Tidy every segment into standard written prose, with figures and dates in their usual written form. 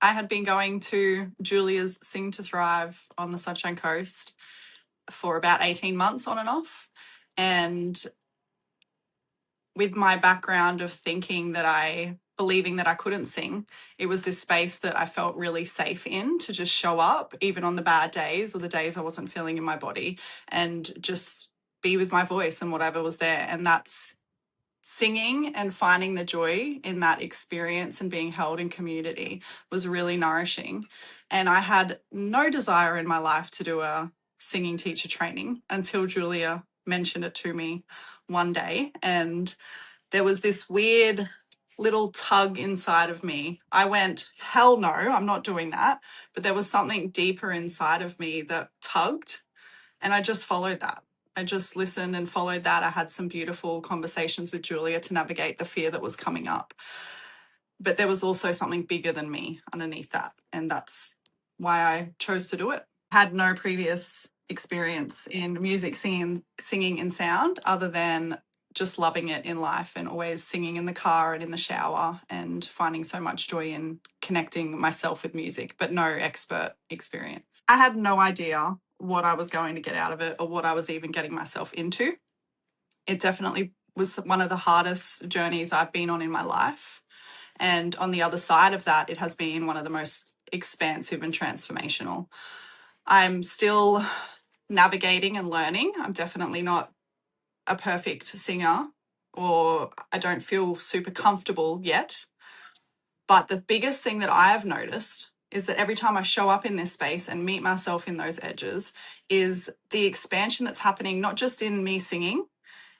I had been going to Julia's Sing to Thrive on the Sunshine Coast for about 18 months on and off. And with my background of believing that I couldn't sing, it was this space that I felt really safe in to just show up, even on the bad days or the days I wasn't feeling in my body, and just be with my voice and whatever was there. And that's singing, and finding the joy in that experience and being held in community was really nourishing. And I had no desire in my life to do a singing teacher training until Julia mentioned it to me one day. And there was this weird little tug inside of me. I went, hell no, I'm not doing that. But there was something deeper inside of me that tugged, and I just followed that. I just listened and followed that. I had some beautiful conversations with Julia to navigate the fear that was coming up. But there was also something bigger than me underneath that. And that's why I chose to do it. Had no previous experience in music, singing and sound, other than just loving it in life and always singing in the car and in the shower, and finding so much joy in connecting myself with music, but no expert experience. I had no idea what I was going to get out of it or what I was even getting myself into. It definitely was one of the hardest journeys I've been on in my life. And on the other side of that, it has been one of the most expansive and transformational. I'm still navigating and learning. I'm definitely not a perfect singer, or I don't feel super comfortable yet. But the biggest thing that I have noticed is that every time I show up in this space and meet myself in those edges, is the expansion that's happening, not just in me singing,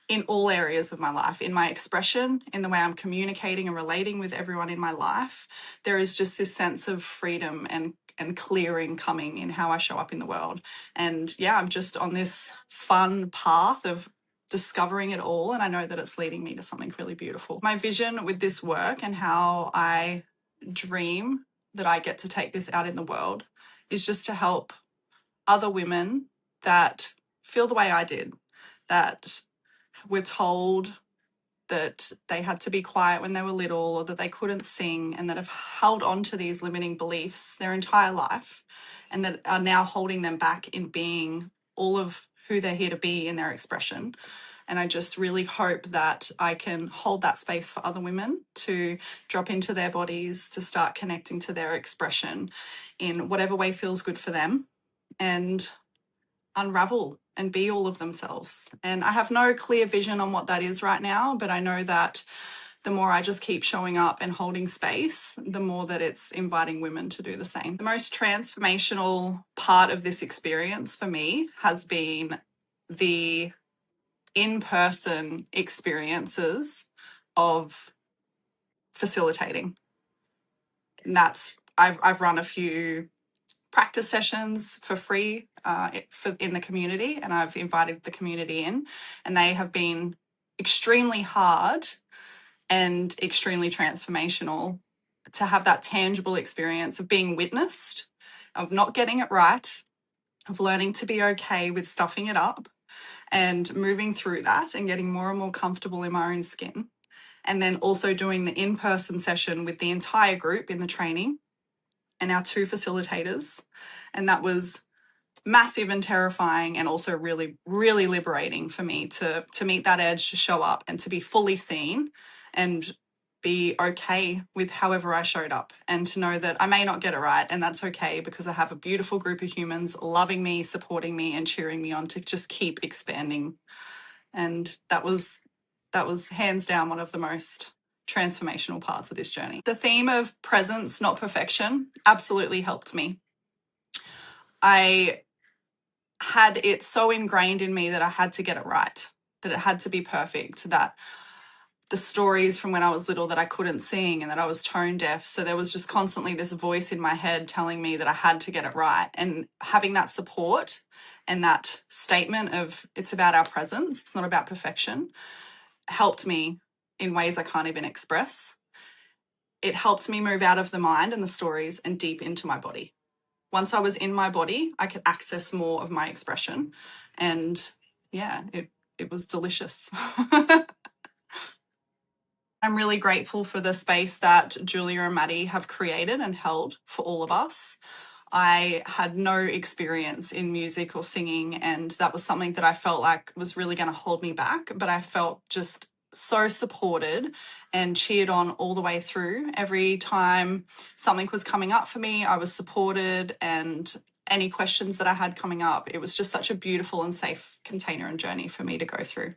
in all areas of my life, in my expression, in the way I'm communicating and relating with everyone in my life. There is just this sense of freedom and clearing coming in how I show up in the world. And yeah, I'm just on this fun path of discovering it all, and I know that it's leading me to something really beautiful. My vision with this work and how I dream that I get to take this out in the world is just to help other women that feel the way I did, that were told that they had to be quiet when they were little, or that they couldn't sing, and that have held on to these limiting beliefs their entire life, and that are now holding them back in being all of who they're here to be in their expression. And I just really hope that I can hold that space for other women to drop into their bodies, to start connecting to their expression in whatever way feels good for them, and unravel and be all of themselves. And I have no clear vision on what that is right now, but I know that the more I just keep showing up and holding space, the more that it's inviting women to do the same. The most transformational part of this experience for me has been the in-person experiences of facilitating. And that's, I've run a few practice sessions for free in the community, and I've invited the community in, and they have been extremely hard and extremely transformational to have that tangible experience of being witnessed, of not getting it right, of learning to be okay with stuffing it up and moving through that and getting more and more comfortable in my own skin. And then also doing the in-person session with the entire group in the training and our 2 facilitators. And that was massive and terrifying, and also really, really liberating for me to meet that edge, to show up and to be fully seen and be okay with however I showed up, and to know that I may not get it right, and that's okay, because I have a beautiful group of humans loving me, supporting me and cheering me on to just keep expanding. And that was hands down one of the most transformational parts of this journey. The theme of presence, not perfection, absolutely helped me. I had it so ingrained in me that I had to get it right, that it had to be perfect, that the stories from when I was little that I couldn't sing and that I was tone deaf. So there was just constantly this voice in my head telling me that I had to get it right. And having that support and that statement of it's about our presence, it's not about perfection, helped me in ways I can't even express. It helped me move out of the mind and the stories and deep into my body. Once I was in my body, I could access more of my expression. And yeah, it was delicious. I'm really grateful for the space that Julia and Maddie have created and held for all of us. I had no experience in music or singing, and that was something that I felt like was really going to hold me back. But I felt just so supported and cheered on all the way through. Every time something was coming up for me, I was supported, and any questions that I had coming up, it was just such a beautiful and safe container and journey for me to go through.